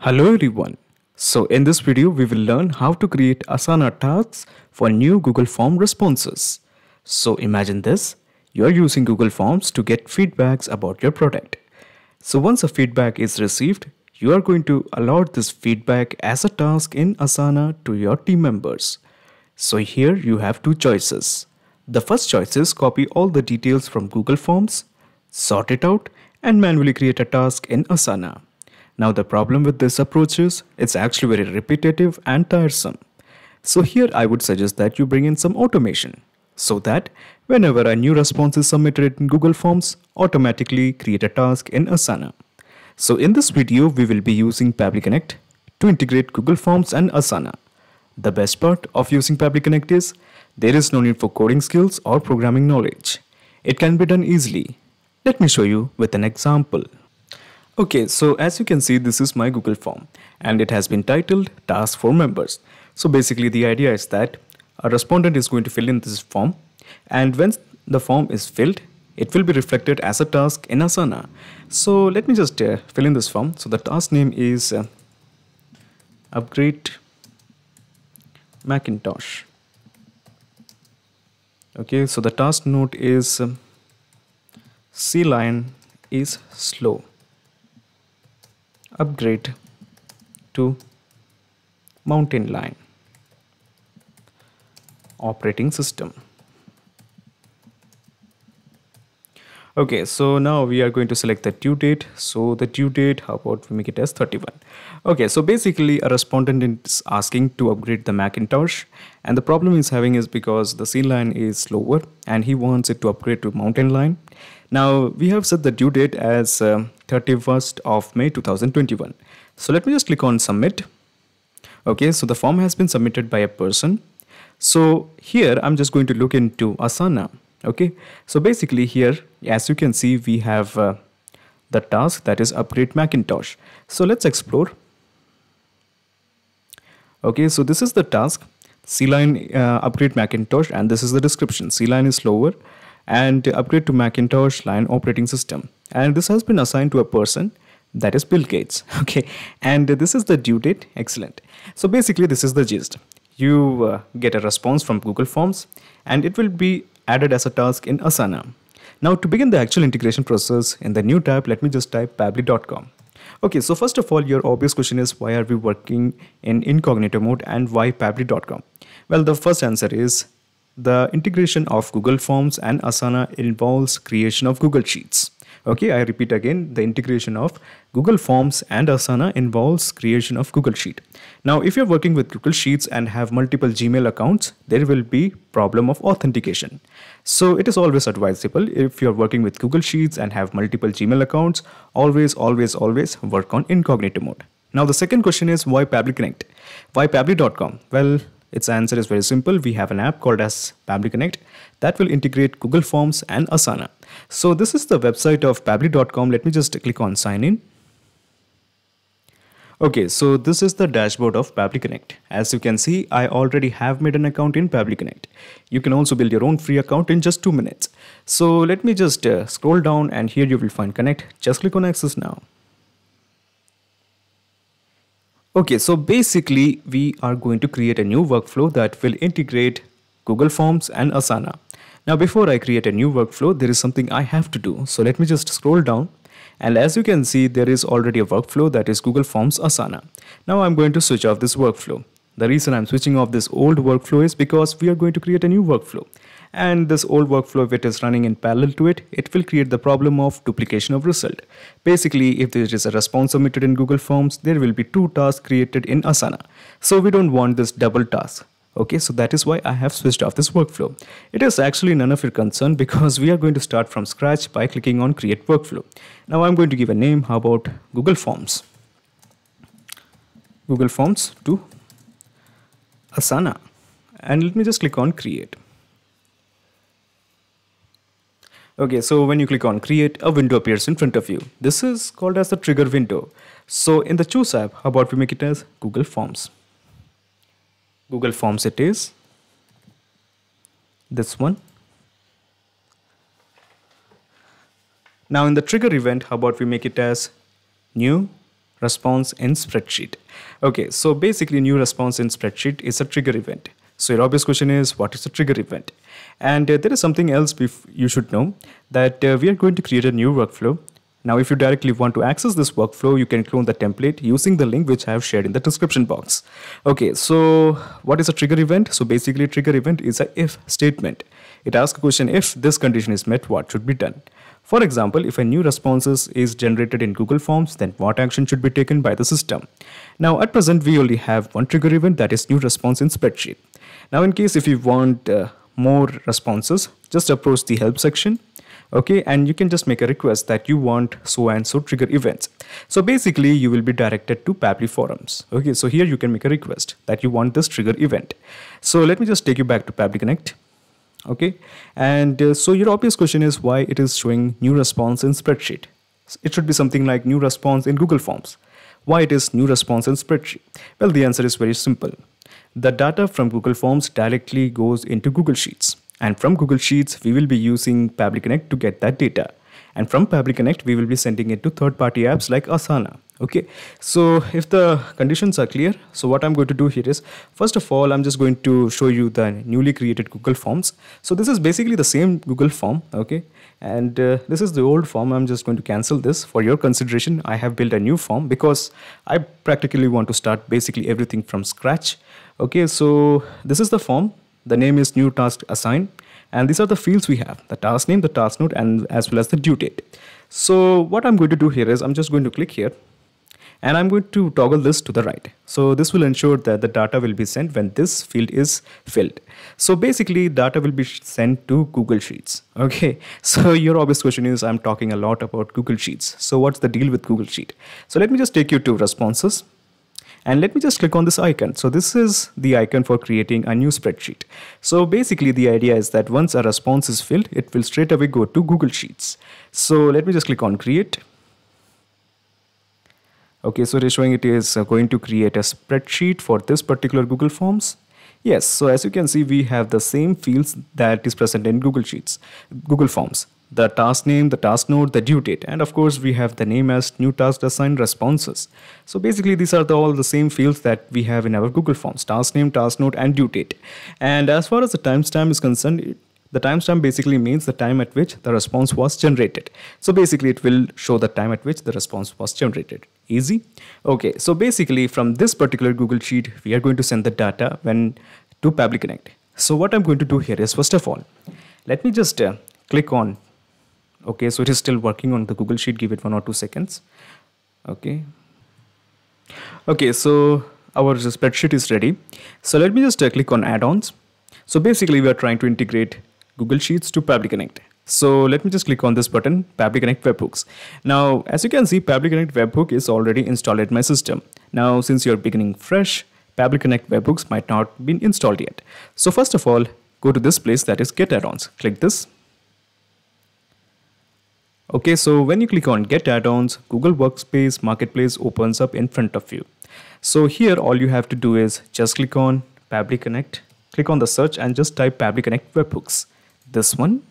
Hello everyone. So in this video we will learn how to create Asana tasks for new Google Form responses. So imagine this, you are using Google Forms to get feedbacks about your product. So once a feedback is received, you are going to allot this feedback as a task in Asana to your team members. So here you have two choices. The first choice is copy all the details from Google Forms, sort it out, and manually create a task in Asana. Now the problem with this approach is it's actually very repetitive and tiresome. So here I would suggest that you bring in some automation so that whenever a new response is submitted in Google Forms, automatically create a task in Asana. So in this video, we will be using Pabbly Connect to integrate Google Forms and Asana. The best part of using Pabbly Connect is there is no need for coding skills or programming knowledge. It can be done easily. Let me show you with an example. Okay, so as you can see, this is my Google form and it has been titled Task for Members. So basically the idea is that a respondent is going to fill in this form, and when the form is filled, it will be reflected as a task in Asana. So let me just fill in this form. So the task name is Upgrade Macintosh. Okay, so the task note is CLine is slow. Upgrade to Mountain Lion operating system. Okay, so now we are going to select the due date. So the due date, how about we make it as 31? Okay, so basically a respondent is asking to upgrade the Macintosh, and the problem he's having is because the CLine is slower and he wants it to upgrade to Mountain Lion. Now we have set the due date as 31st of May 2021. So let me just click on submit. Okay, so the form has been submitted by a person. So here I'm just going to look into Asana. Okay, so basically here, as you can see, we have the task that is upgrade Macintosh. So let's explore. Okay, so this is the task, CLine upgrade Macintosh, and this is the description. CLine is slower and upgrade to Macintosh Lion operating system. And this has been assigned to a person, that is Bill Gates. Okay, and this is the due date. Excellent. So basically this is the gist. You get a response from Google Forms and it will be added as a task in Asana. Now to begin the actual integration process, in the new tab, let me just type pabbly.com. Okay, so first of all, your obvious question is why are we working in incognito mode and why pabbly.com? Well, the first answer is the integration of Google Forms and Asana involves creation of Google Sheets. Okay, I repeat again, the integration of Google Forms and Asana involves creation of Google Sheet. Now, if you're working with Google Sheets and have multiple Gmail accounts, there will be problem of authentication. So it is always advisable, if you're working with Google Sheets and have multiple Gmail accounts, always work on incognito mode. Now, the second question is why Pabbly Connect? Why pabbly.com? Well, its answer is very simple. We have an app called as Pabbly Connect that will integrate Google Forms and Asana. So this is the website of pabbly.com. Let me just click on sign in. Okay, so this is the dashboard of Pabbly Connect. As you can see, I already have made an account in Pabbly Connect. You can also build your own free account in just 2 minutes. So let me just scroll down and here you will find Connect. Just click on Access now. Okay, so basically we are going to create a new workflow that will integrate Google Forms and Asana. Now before I create a new workflow, there is something I have to do. So let me just scroll down, and as you can see, there is already a workflow that is Google Forms Asana. Now I'm going to switch off this workflow. The reason I'm switching off this old workflow is because we are going to create a new workflow. And this old workflow, if it is running in parallel to it, it will create the problem of duplication of result. Basically, if there is a response submitted in Google Forms, there will be 2 tasks created in Asana. So we don't want this double task. Okay, so that is why I have switched off this workflow. It is actually none of your concern because we are going to start from scratch by clicking on create workflow. Now I'm going to give a name. How about Google Forms? Google Forms to Asana. And let me just click on create. Okay, so when you click on create, a window appears in front of you. This is called as the trigger window. So in the choose app, how about we make it as Google Forms? Google Forms it is. This one. Now in the trigger event, how about we make it as new response in spreadsheet. Okay, so basically new response in spreadsheet is a trigger event. So your obvious question is, what is a trigger event? And there is something else you should know, that we are going to create a new workflow. Now, if you directly want to access this workflow, you can clone the template using the link which I have shared in the description box. Okay, so what is a trigger event? So basically, a trigger event is a if statement. It asks a question, if this condition is met, what should be done? For example, if a new response is generated in Google Forms, then what action should be taken by the system? Now, at present, we only have one trigger event, that is new response in spreadsheet. Now, in case if you want more responses, just approach the help section. Okay, and you can just make a request that you want so and so trigger events. So basically you will be directed to Pabbly forums. Okay, so here you can make a request that you want this trigger event. So let me just take you back to Pabbly Connect. Okay, and so your obvious question is why it is showing new response in spreadsheet. It should be something like new response in Google Forms. Why it is new response in spreadsheet? Well, the answer is very simple. The data from Google Forms directly goes into Google Sheets. And from Google Sheets, we will be using Pabbly Connect to get that data. And from Pabbly Connect, we will be sending it to third-party apps like Asana. Okay, so if the conditions are clear, so what I'm going to do here is, first of all, I'm just going to show you the newly created Google Forms. So this is basically the same Google form, okay? And this is the old form. I'm just going to cancel this. For your consideration, I have built a new form because I practically want to start basically everything from scratch. Okay, so this is the form. The name is new task assign, and these are the fields we have: the task name, the task node, and as well as the due date. So what I'm going to do here is I'm just going to click here and I'm going to toggle this to the right. So this will ensure that the data will be sent when this field is filled. So basically data will be sent to Google Sheets. Okay, so your obvious question is, I'm talking a lot about Google Sheets. So what's the deal with Google Sheet? So let me just take you to responses. And let me just click on this icon. So this is the icon for creating a new spreadsheet. So basically the idea is that once a response is filled, it will straight away go to Google Sheets. So let me just click on create. Okay, so it is showing it is going to create a spreadsheet for this particular Google Forms. Yes, so as you can see, we have the same fields that is present in Google Sheets, Google Forms. The task name, the task node, the due date, and of course we have the name as new task assigned responses. So basically these are all the same fields that we have in our Google Forms: task name, task node, and due date. And as far as the timestamp is concerned, the timestamp basically means the time at which the response was generated. So basically it will show the time at which the response was generated. Easy. Okay, so basically from this particular Google Sheet, we are going to send the data to Pabbly Connect. So what I'm going to do here is, first of all, let me just click on. Okay, so it is still working on the Google Sheet. Give it 1 or 2 seconds. Okay. Okay, so our spreadsheet is ready. So let me just click on add-ons. So basically we are trying to integrate Google Sheets to Pabbly Connect. So let me just click on this button, Pabbly Connect Webhooks. Now, as you can see, Pabbly Connect Webhook is already installed at my system. Now, since you're beginning fresh, Pabbly Connect Webhooks might not be installed yet. So first of all, go to this place, that is Get Add-ons. Click this. Okay, so when you click on Get Add-ons, Google Workspace Marketplace opens up in front of you. So here all you have to do is just click on Pabbly Connect, click on the search and just type Pabbly Connect Webhooks. This one.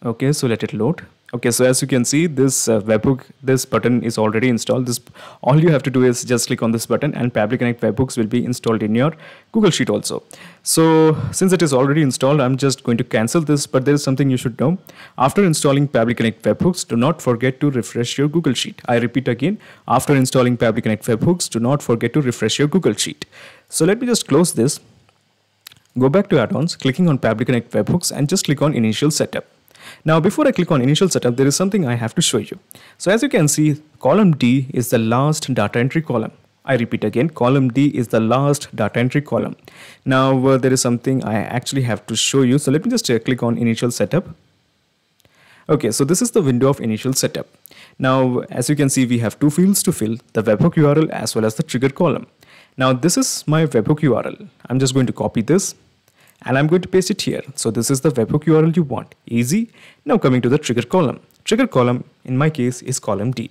Okay, so let it load. Okay, so as you can see, this webhook, this button is already installed. All you have to do is just click on this button and Pabbly Connect Webhooks will be installed in your Google Sheet also. So since it is already installed, I'm just going to cancel this, but there is something you should know. After installing Pabbly Connect Webhooks, do not forget to refresh your Google Sheet. I repeat again, after installing Pabbly Connect Webhooks, do not forget to refresh your Google Sheet. So let me just close this. Go back to add-ons, clicking on Pabbly Connect Webhooks and just click on Initial Setup. Now, before I click on Initial Setup, there is something I have to show you. So as you can see, column D is the last data entry column. I repeat again, column D is the last data entry column. Now, there is something I actually have to show you. So let me just click on Initial Setup. Okay, so this is the window of Initial Setup. Now, as you can see, we have 2 fields to fill, the webhook URL as well as the trigger column. Now, this is my webhook URL. I'm just going to copy this and I'm going to paste it here. So this is the webhook URL you want. Easy. Now coming to the trigger column. Trigger column in my case is column D.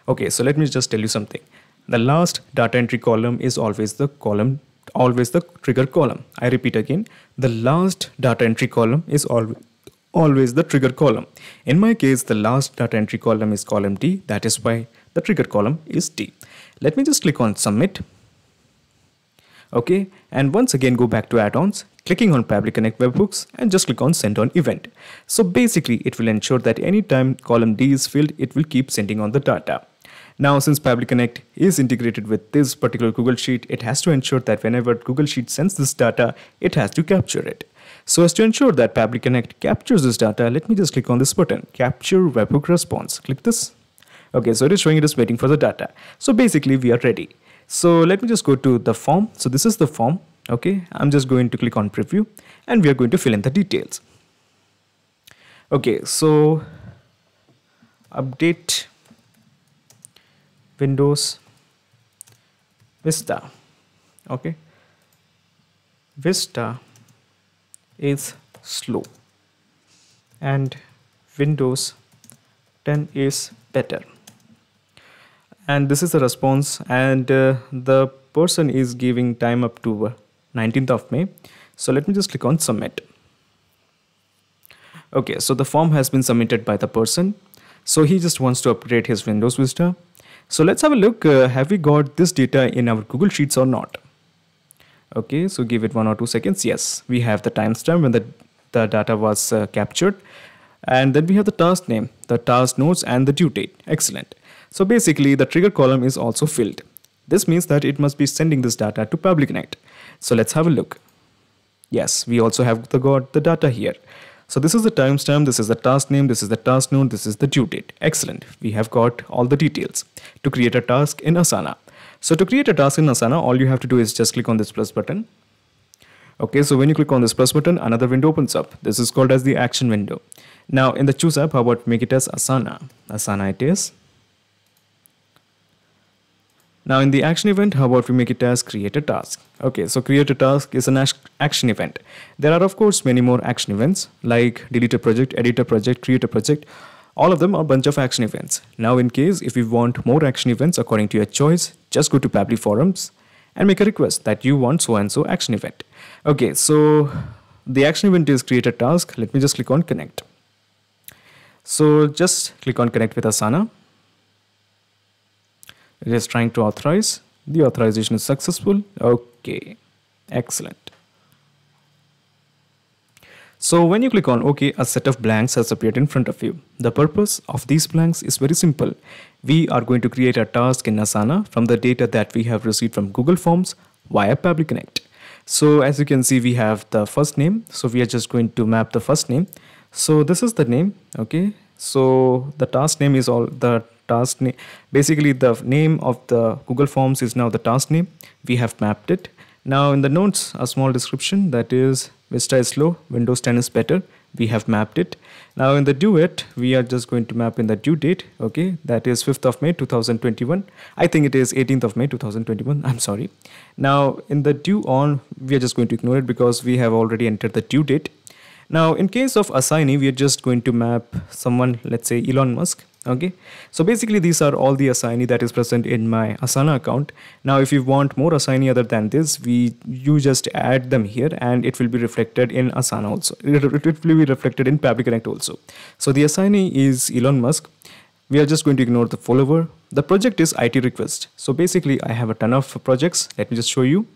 Okay, so let me just tell you something. The last data entry column is always the trigger column. I repeat again, the last data entry column is always the trigger column. In my case, the last data entry column is column D. That is why the trigger column is D. Let me just click on submit. Okay, and once again go back to add-ons, clicking on Pabbly Connect webhooks and just click on send on event. So basically it will ensure that anytime column D is filled, it will keep sending on the data. Now since Pabbly Connect is integrated with this particular Google Sheet, it has to ensure that whenever Google Sheet sends this data, it has to capture it. So as to ensure that Pabbly Connect captures this data, let me just click on this button, capture webhook response. Click this. Okay, so it is showing it is waiting for the data. So basically we are ready. So let me just go to the form. So this is the form. Okay, I'm just going to click on preview and we are going to fill in the details. Okay, so update Windows Vista. Okay, Vista is slow and Windows 10 is better. And this is the response, and the person is giving time up to 19th of May. So let me just click on submit. Okay, so the form has been submitted by the person. So he just wants to update his Windows Vista. So let's have a look. Have we got this data in our Google Sheets or not? Okay, so give it 1 or 2 seconds. Yes, we have the timestamp when the data was captured. And then we have the task name, the task nodes, and the due date. Excellent. So basically the trigger column is also filled. This means that it must be sending this data to Pabbly Connect. So let's have a look. Yes, we also have got the data here. So this is the timestamp, this is the task name, this is the task node, this is the due date. Excellent. We have got all the details to create a task in Asana. So to create a task in Asana, all you have to do is just click on this plus button. Okay, so when you click on this plus button, another window opens up. This is called as the action window. Now in the choose app, how about make it as Asana? Asana it is. Now in the action event, how about we make it as create a task? Okay, so create a task is an action event. There are of course many more action events like delete a project, edit a project, create a project. All of them are a bunch of action events. Now in case if you want more action events according to your choice, just go to Pabbly forums and make a request that you want so and so action event. Okay, so the action event is create a task. Let me just click on connect. So just click on connect with Asana. It is trying to authorize. The authorization is successful. Okay, excellent. So when you click on OK, a set of blanks has appeared in front of you. The purpose of these blanks is very simple. We are going to create a task in Asana from the data that we have received from Google Forms via Pabbly Connect. So as you can see, we have the first name. So we are just going to map the first name. So this is the name. Okay, so the task name is all the task name. Basically the name of the Google Forms is now the task name. We have mapped it. Now in the notes, a small description, that is Vista is slow, Windows 10 is better. We have mapped it. Now in the due it, we are just going to map in the due date. Okay, that is 5th of May 2021. I think it is 18th of May 2021. I'm sorry. Now in the due on, we are just going to ignore it because we have already entered the due date. Now in case of assignee, we are just going to map someone, let's say Elon Musk. Okay, so basically these are all the assignee that is present in my Asana account. Now if you want more assignee other than this, you just add them here and it will be reflected in Asana also. It will be reflected in Pabbly Connect also. So the assignee is Elon Musk. We are just going to ignore the follower. The project is IT request. So basically I have a ton of projects. Let me just show you.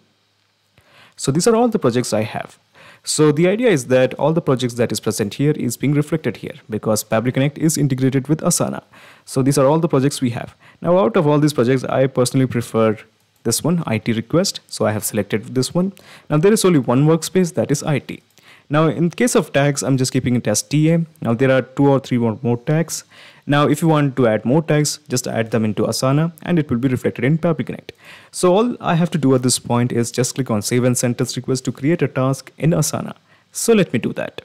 So these are all the projects I have. So the idea is that all the projects that is present here is being reflected here because Pabbly Connect is integrated with Asana. So these are all the projects we have. Now out of all these projects, I personally prefer this one, IT request. So I have selected this one. Now there is only one workspace, that is IT. Now in case of tags, I'm just keeping it as TA. Now there are 2 or 3 more tags. Now if you want to add more tags, just add them into Asana and it will be reflected in Pabbly Connect. So all I have to do at this point is just click on save and send test request to create a task in Asana. So let me do that.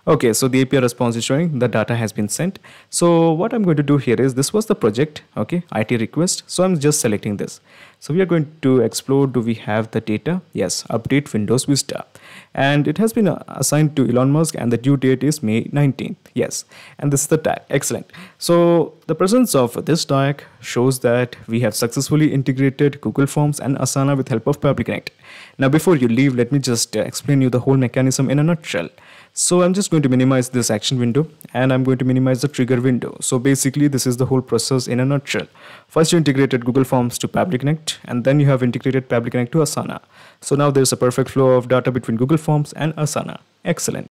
Okay, so the API response is showing the data has been sent. So what I'm going to do here is, this was the project, okay, IT request. So I'm just selecting this. So we are going to explore, do we have the data? Yes, update Windows Vista. And it has been assigned to Elon Musk and the due date is May 19th. Yes, and this is the tag. Excellent. So the presence of this tag shows that we have successfully integrated Google Forms and Asana with help of Public Connect. Now before you leave, let me just explain you the whole mechanism in a nutshell. So I'm just going to minimize this action window and I'm going to minimize the trigger window. So basically this is the whole process in a nutshell. First you integrated Google Forms to Public Connect and then you have integrated Public Connect to Asana. So now there's a perfect flow of data between Google Forms and Asana. Excellent.